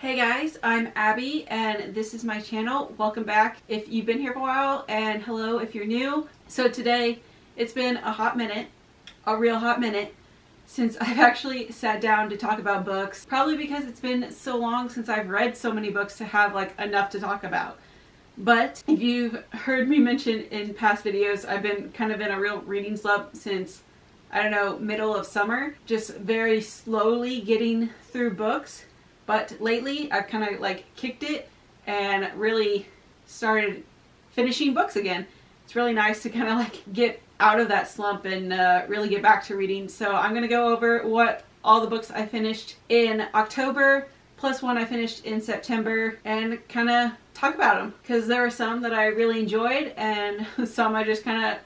Hey guys, I'm Abby and this is my channel. Welcome back if you've been here for a while, and hello if you're new. So today, it's been a hot minute, a real hot minute, since I've actually sat down to talk about books. Probably because it's been so long since I've read so many books to have enough to talk about. But if you've heard me mention in past videos, I've been kind of in a real reading slump since, I don't know, middle of summer. Just very slowly getting through books. But lately, I've kind of kicked it and really started finishing books again. It's really nice to kind of get out of that slump and really get back to reading. So I'm going to go over what all the books I finished in October, plus one I finished in September, and kind of talk about them. Because there were some that I really enjoyed and some I just kind of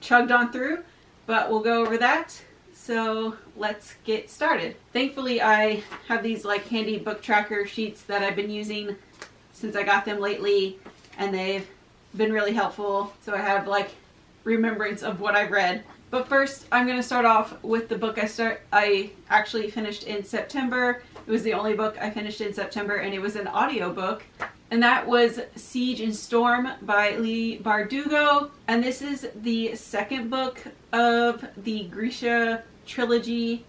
chugged on through. But we'll go over that. So let's get started. Thankfully, I have these handy book tracker sheets that I've been using since I got them lately, and they've been really helpful. So I have remembrance of what I've read. But first, I'm going to start off with the book I actually finished in September. It was the only book I finished in September, and it was an audiobook. And that was Siege and Storm by Leigh Bardugo. And this is the second book of the Grisha trilogy.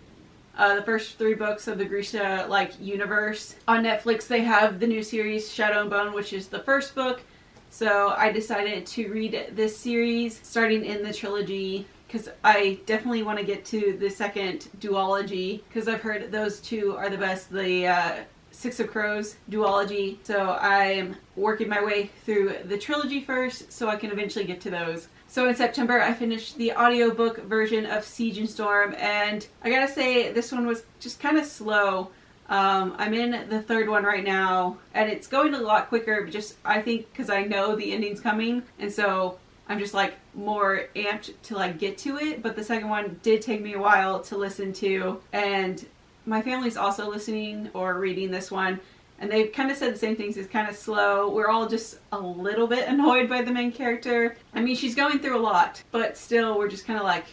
The first three books of the Grisha universe. On Netflix they have the new series Shadow and Bone, which is the first book. So I decided to read this series starting in the trilogy because I definitely want to get to the second duology because I've heard those two are the best. The Six of Crows duology. So I'm working my way through the trilogy first so I can eventually get to those. So in September I finished the audiobook version of Siege and Storm, and I gotta say this one was just kind of slow. I'm in the third one right now and it's going a lot quicker, just I think because I know the ending's coming, and so I'm just more amped to get to it. But the second one did take me a while to listen to, and my family's also listening or reading this one, and they've kind of said the same things. It's kind of slow. We're all just a little bit annoyed by the main character. I mean, she's going through a lot, but still we're just kind of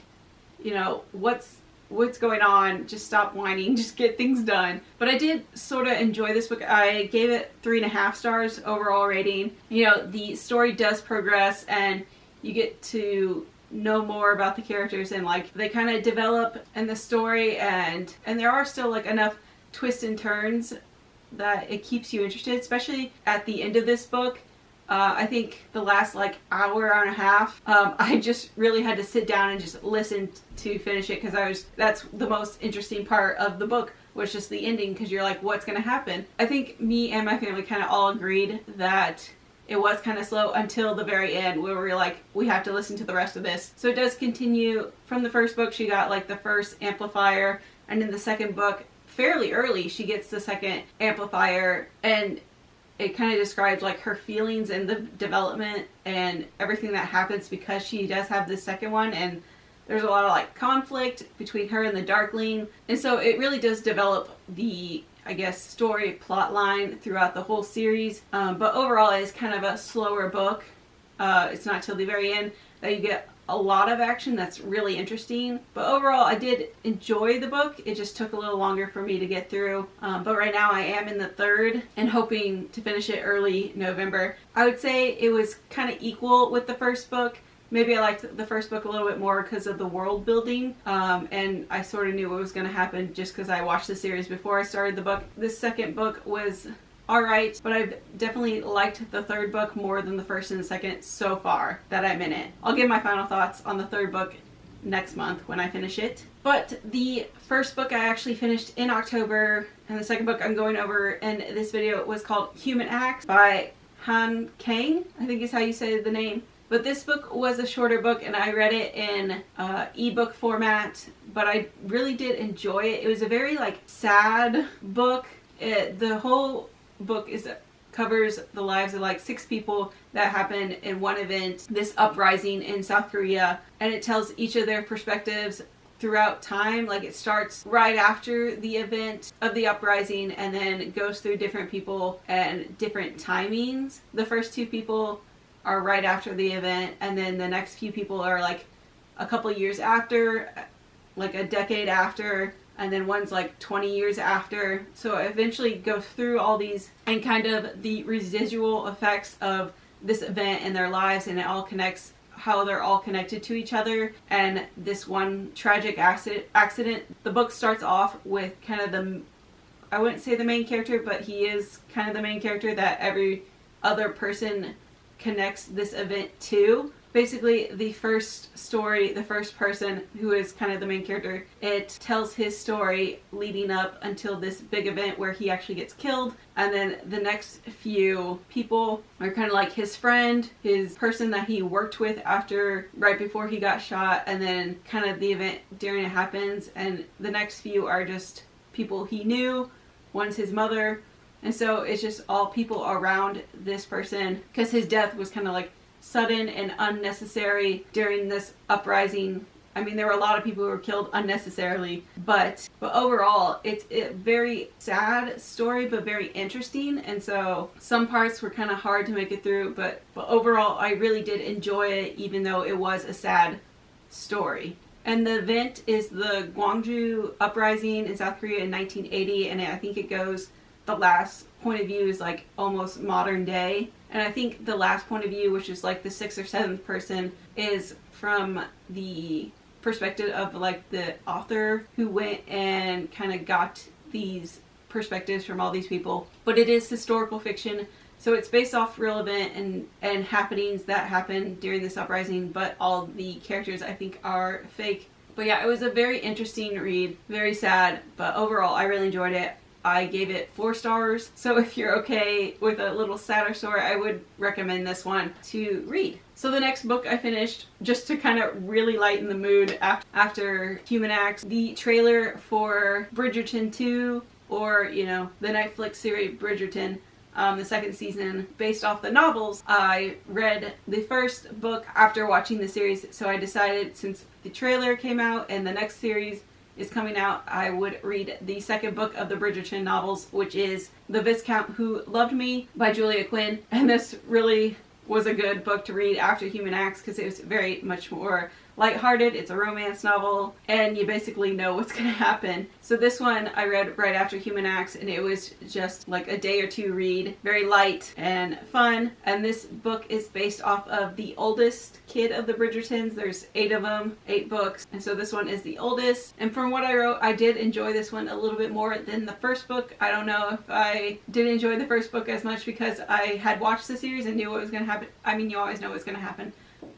what's going on? Just stop whining, just get things done. But I did sort of enjoy this book. I gave it 3.5 stars overall rating. The story does progress and you get to know more about the characters, and they kind of develop in the story, and there are still enough twists and turns that it keeps you interested, especially at the end of this book. I think the last hour and a half, I just really had to sit down and just listen to finish it, because that's the most interesting part of the book, was just the ending, because you're what's gonna happen? I think me and my family kind of all agreed that it was kind of slow until the very end, where we were we have to listen to the rest of this. So it does continue from the first book. She got the first amplifier, and in the second book, fairly early, she gets the second amplifier, and it kind of describes her feelings and the development and everything that happens because she does have the second one, and there's a lot of conflict between her and the Darkling, and so it really does develop the, I guess, story plot line throughout the whole series. But overall it is kind of a slower book. It's not till the very end that you get a lot of action that's really interesting. But overall I did enjoy the book. It just took a little longer for me to get through. But right now I am in the third and hoping to finish it early November. I would say it was kind of equal with the first book. Maybe I liked the first book a little bit more because of the world building, and I sort of knew what was going to happen just because I watched the series before I started the book. This second book was alright, but I've definitely liked the third book more than the first and the second so far that I'm in it. I'll give my final thoughts on the third book next month when I finish it. But the first book I actually finished in October, and the second book I'm going over in this video was called Human Acts by Han Kang, I think is how you say the name. But this book was a shorter book, and I read it in ebook format, but I really did enjoy it. It was a very sad book. The whole book covers the lives of 6 people that happen in one event, this uprising in South Korea, and it tells each of their perspectives throughout time. It starts right after the event of the uprising and then goes through different people and different timings. The first 2 people are right after the event, and then the next few people are a couple years after, a decade after, and then one's like 20 years after. So I eventually go through all these and kind of the residual effects of this event in their lives, and it all connects, how they're all connected to each other, and this one tragic accident. The book starts off with kind of the, I wouldn't say the main character, but he is kind of the main character that every other person connects this event to. Basically, the first story, the first person who is kind of the main character, it tells his story leading up until this big event where he actually gets killed. And then the next few people are kind of like his friend, his person that he worked with after, right before he got shot, and then kind of the event during it happens. And the next few are just people he knew. One's his mother. And so it's just all people around this person, because his death was kind of like sudden and unnecessary during this uprising. I mean, there were a lot of people who were killed unnecessarily, but overall, it's a very sad story, but very interesting. And so some parts were kind of hard to make it through, but overall, I really did enjoy it, even though it was a sad story. And the event is the Gwangju uprising in South Korea in 1980, and I think it goes, the last point of view is like almost modern day. And I think the last point of view, which is like the 6th or 7th person, is from the perspective of like the author who went and kind of got these perspectives from all these people. But it is historical fiction, so it's based off real event and happenings that happened during this uprising, but all the characters I think are fake. But yeah, it was a very interesting read, very sad, but overall I really enjoyed it. I gave it 4 stars, so if you're okay with a little sadder story, I would recommend this one to read. So the next book I finished, just to kind of really lighten the mood after Human Acts, the trailer for Bridgerton 2, or, you know, the Netflix series Bridgerton, the 2nd season, based off the novels. I read the first book after watching the series, so I decided, since the trailer came out and the next series is coming out, I would read the 2nd book of the Bridgerton novels, which is The Viscount Who Loved Me by Julia Quinn. And this really was a good book to read after Human Acts, because it was very much more lighthearted. It's a romance novel, and you basically know what's going to happen. So this one I read right after Human Acts, and it was just like a day or two read, very light and fun. And this book is based off of the oldest kid of the Bridgertons. There's 8 of them, 8 books, and so this one is the oldest. And from what I wrote, I did enjoy this one a little bit more than the first book. I don't know if I did enjoy the first book as much because I had watched the series and knew what was going to happen. I mean, you always know what's going to happen.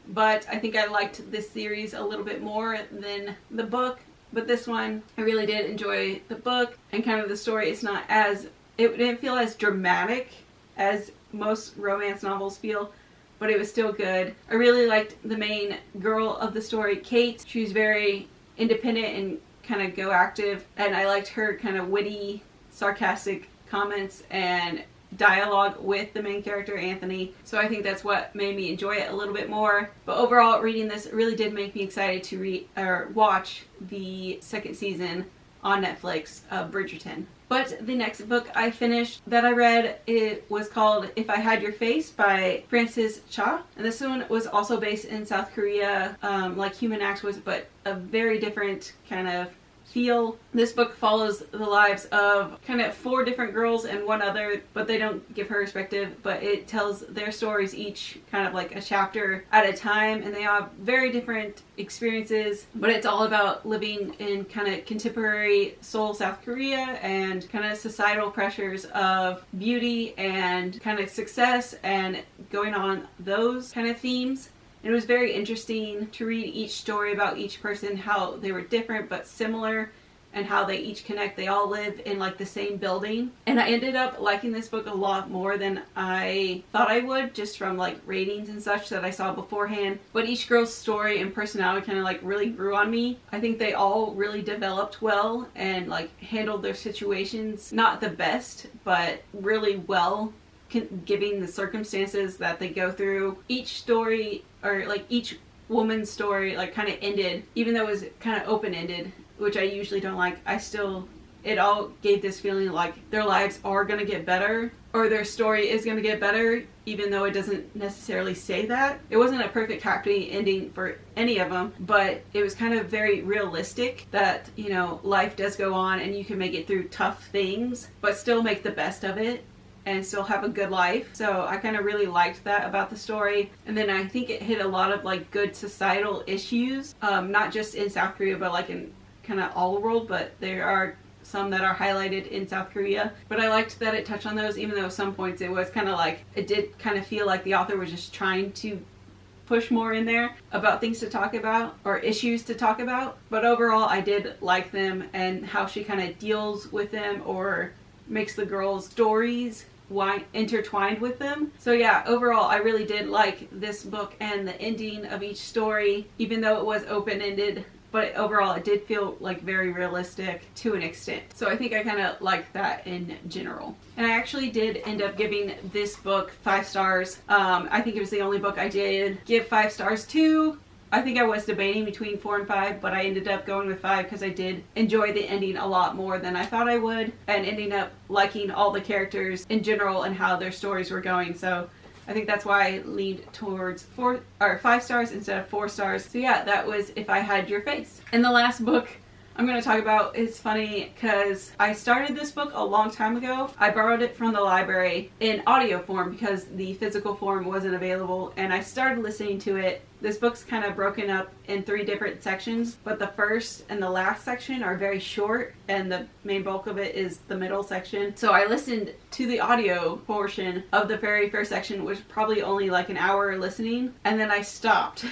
But I think I liked this series a little bit more than the book. But this one, I really did enjoy the book and kind of the story. It's not as, it didn't feel as dramatic as most romance novels feel, but it was still good. I really liked the main girl of the story, Kate. She was very independent and kind of go active, and I liked her kind of witty, sarcastic comments and dialogue with the main character, Anthony. So I think that's what made me enjoy it a little bit more. But overall, reading this really did make me excited to read or watch the 2nd season on Netflix of Bridgerton. But the next book I finished that I read, it was called If I Had Your Face by Francis Cha. And this one was also based in South Korea, like Human Acts was, but a very different kind of feel. This book follows the lives of kind of 4 different girls and one other, but they don't give her perspective, but it tells their stories each kind of like a chapter at a time, and they have very different experiences, but it's all about living in kind of contemporary Seoul, South Korea, and kind of societal pressures of beauty and kind of success and going on those kind of themes. It was very interesting to read each story about each person, how they were different but similar, and how they each connect. They all live in like the same building. And I ended up liking this book a lot more than I thought I would, just from like ratings and such that I saw beforehand. But each girl's story and personality kind of like really grew on me. I think they all really developed well and like handled their situations, not the best, but really well, given the circumstances that they go through. Each story, or like each woman's story, like kind of ended, even though it was kind of open-ended, which I usually don't like. I still it all gave this feeling like their lives are going to get better, or their story is going to get better, even though it doesn't necessarily say that. It wasn't a perfect happy ending for any of them, but it was kind of very realistic that, you know, life does go on and you can make it through tough things, but still make the best of it and still have a good life. So I kind of really liked that about the story. And then I think it hit a lot of like good societal issues, not just in South Korea, but like in kind of all the world, but there are some that are highlighted in South Korea. But I liked that it touched on those, even though at some points it was kind of like, it did kind of feel like the author was just trying to push more in there about things to talk about or issues to talk about. But overall, I did like them and how she kind of deals with them or makes the girls' stories intertwined with them. So yeah, overall, I really did like this book and the ending of each story, even though it was open-ended. But overall, it did feel like very realistic to an extent. So I think I kind of liked that in general. And I actually did end up giving this book 5 stars. I think it was the only book I did give 5 stars to. I think I was debating between 4 and 5, but I ended up going with 5 because I did enjoy the ending a lot more than I thought I would, and ending up liking all the characters in general and how their stories were going. So I think that's why I leaned towards 5 stars instead of 4 stars. So yeah, that was If I Had Your Face. And the last book I'm going to talk about is funny because I started this book a long time ago. I borrowed it from the library in audio form because the physical form wasn't available, and I started listening to it. This book's kind of broken up in 3 different sections, but the first and the last section are very short, and the main bulk of it is the middle section. So I listened to the audio portion of the very first section, which was probably only like an hour listening, and then I stopped.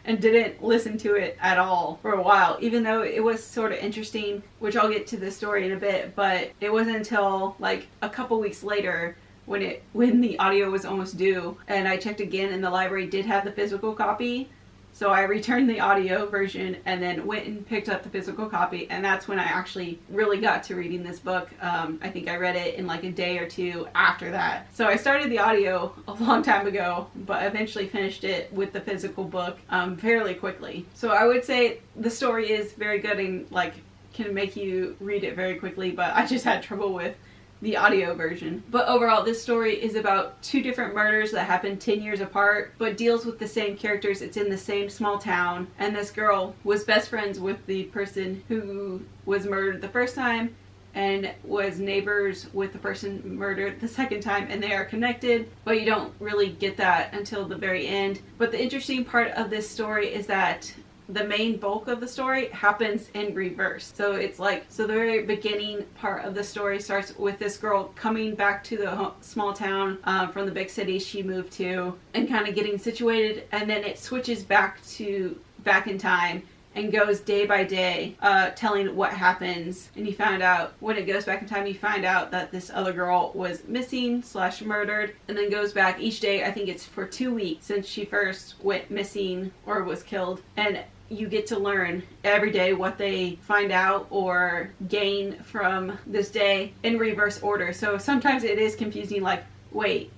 And didn't listen to it at all for a while, even though it was sort of interesting, which I'll get to the story in a bit. But it wasn't until like a couple weeks later when the audio was almost due, and I checked again, and the library did have the physical copy. So I returned the audio version and then went and picked up the physical copy, and that's when I actually really got to reading this book. I think I read it in like a day or 2 after that. So I started the audio a long time ago, but eventually finished it with the physical book fairly quickly. So I would say the story is very good and like can make you read it very quickly, but I just had trouble with the audio version. But overall, this story is about 2 different murders that happened 10 years apart, but deals with the same characters. It's in the same small town, and this girl was best friends with the person who was murdered the first time and was neighbors with the person murdered the second time, and they are connected, but you don't really get that until the very end. But the interesting part of this story is that the main bulk of the story happens in reverse. So it's like, so the very beginning part of the story starts with this girl coming back to the small town from the big city she moved to and kind of getting situated, and then it switches back in time and goes day by day telling what happens. And you find out, when it goes back in time, you find out that this other girl was missing / murdered, and then goes back each day. I think it's for 2 weeks since she first went missing or was killed, and you get to learn every day what they find out or gain from this day in reverse order. So sometimes it is confusing, like, wait,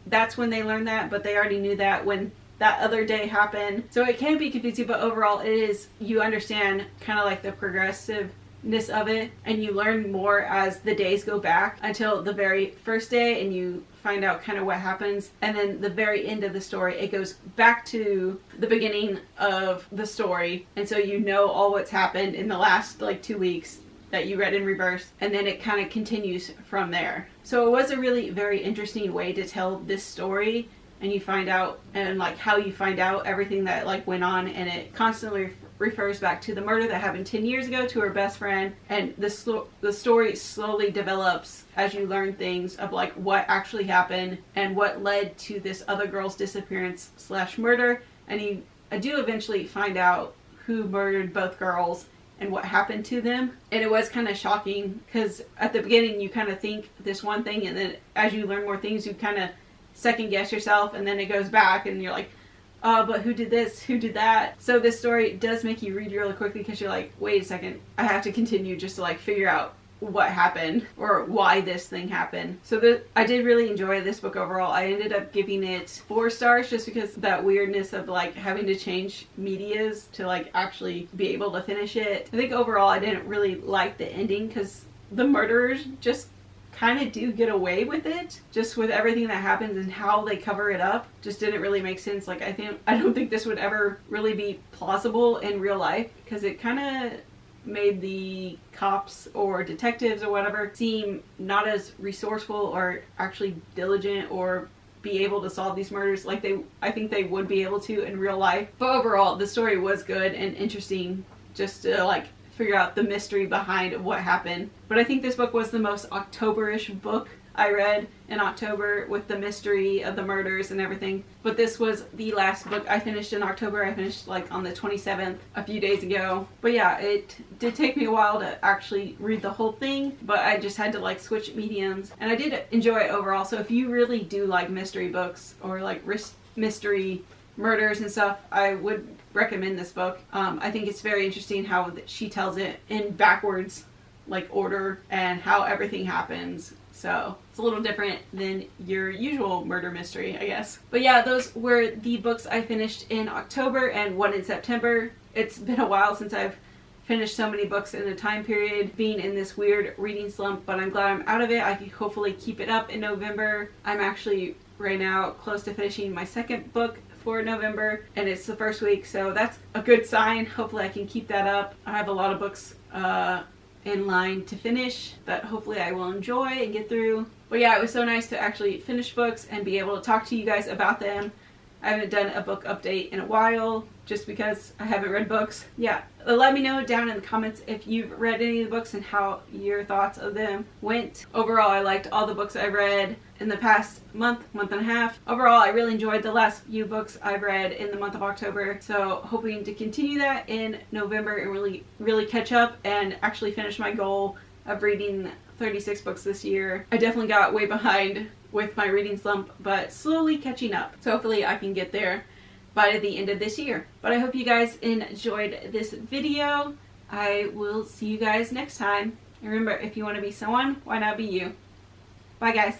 that's when they learned that, but they already knew that when that other day happened. So it can be confusing, but overall it is, you understand kind of like the progressiveness of it, and you learn more as the days go back until the very first day, and you find out kind of what happens. And then the very end of the story, it goes back to the beginning of the story, and so you know all what's happened in the last like 2 weeks that you read in reverse, and then it kind of continues from there. So it was a really very interesting way to tell this story, and you find out, and like how you find out everything that like went on, and it constantly refers back to the murder that happened 10 years ago to her best friend, and the story slowly develops as you learn things of like what actually happened and what led to this other girl's disappearance / murder. And you do eventually find out who murdered both girls and what happened to them. And it was kind of shocking because at the beginning you kind of think this one thing, and then as you learn more things you kind of second guess yourself, and then it goes back and you're like, but who did this? Who did that? So this story does make you read really quickly because you're like, wait a second, I have to continue just to like figure out what happened or why this thing happened. So I did really enjoy this book overall. I ended up giving it 4 stars just because that weirdness of like having to change medias to like actually be able to finish it. I think overall I didn't really like the ending because the murderers just kind of do get away with it, just with everything that happens and how they cover it up. Just didn't really make sense. Like, I don't think this would ever really be plausible in real life, because it kind of made the cops or detectives or whatever seem not as resourceful or actually diligent or be able to solve these murders like I think they would be able to in real life. But overall, the story was good and interesting, just to like figure out the mystery behind what happened. But I think this book was the most October-ish book I read in October, with the mystery of the murders and everything. But this was the last book I finished in October. I finished like on the 27th, a few days ago. But yeah, it did take me a while to actually read the whole thing, but I just had to like switch mediums, and I did enjoy it overall. So if you really do like mystery books or like mystery murders and stuff, I would recommend this book. I think it's very interesting how she tells it in backwards like order and how everything happens. So it's a little different than your usual murder mystery, I guess. But yeah, those were the books I finished in October and one in September. It's been a while since I've finished so many books in a time period, being in this weird reading slump, but I'm glad I'm out of it. I can hopefully keep it up in November. I'm actually right now close to finishing my second book for November, and it's the first week, so that's a good sign. Hopefully I can keep that up. I have a lot of books in line to finish that hopefully I will enjoy and get through. But yeah, it was so nice to actually finish books and be able to talk to you guys about them. I haven't done a book update in a while, just because I haven't read books. Yeah, let me know down in the comments if you've read any of the books and how your thoughts of them went. Overall, I liked all the books I read in the past month and a half. Overall, I really enjoyed the last few books I've read in the month of October. So hoping to continue that in November and really catch up and actually finish my goal of reading 36 books this year. I definitely got way behind with my reading slump, but slowly catching up. So hopefully I can get there by the end of this year. But I hope you guys enjoyed this video. I will see you guys next time. And remember, if you want to be someone, why not be you? Bye guys.